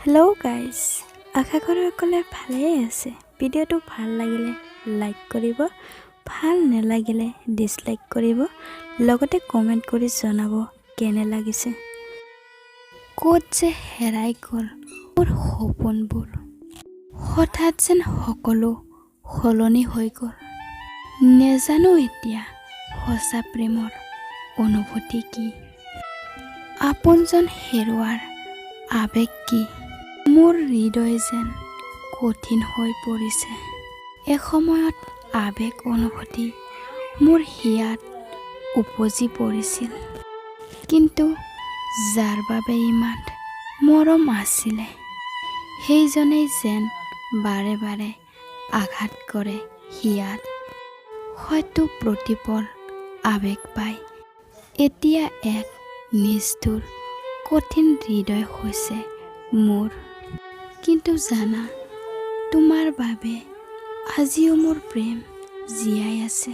Hello' guys, আশা কৰোঁ সকলোৱে ভালেই আছে। ভিডিঅ'টো ভাল লাগিলে লাইক কৰিব, ভাল নালাগিলে ডিছলাইক কৰিব, লগতে কমেণ্ট কৰি জনাব কেনে লাগিছে। ক'ত যে হেৰাই গ'ল মোৰ সপোনবোৰ, হঠাৎ যেন সকলো সলনি হৈ গ'ল। নেজানো এতিয়া সঁচা প্ৰেমৰ অনুভূতি কি, আপোনজন হেৰুৱাৰ আবেগ কি। মোৰ হৃদয় যেন কঠিন হৈ পৰিছে। এসময়ত আবেগ অনুভূতি মোৰ হিয়াত উপজি পৰিছিল, কিন্তু যাৰ বাবে ইমান মৰম আছিলে সেইজনেই যেন বাৰে বাৰে আঘাত কৰে হিয়াত। হয়তো প্ৰতিপল আবেগ পাই এতিয়া এক নিষ্ঠুৰ কঠিন হৃদয় হৈছে মোৰ। কিন্তু জানা, তোমাৰ বাবে আজিও মোৰ প্ৰেম জীয়াই আছে।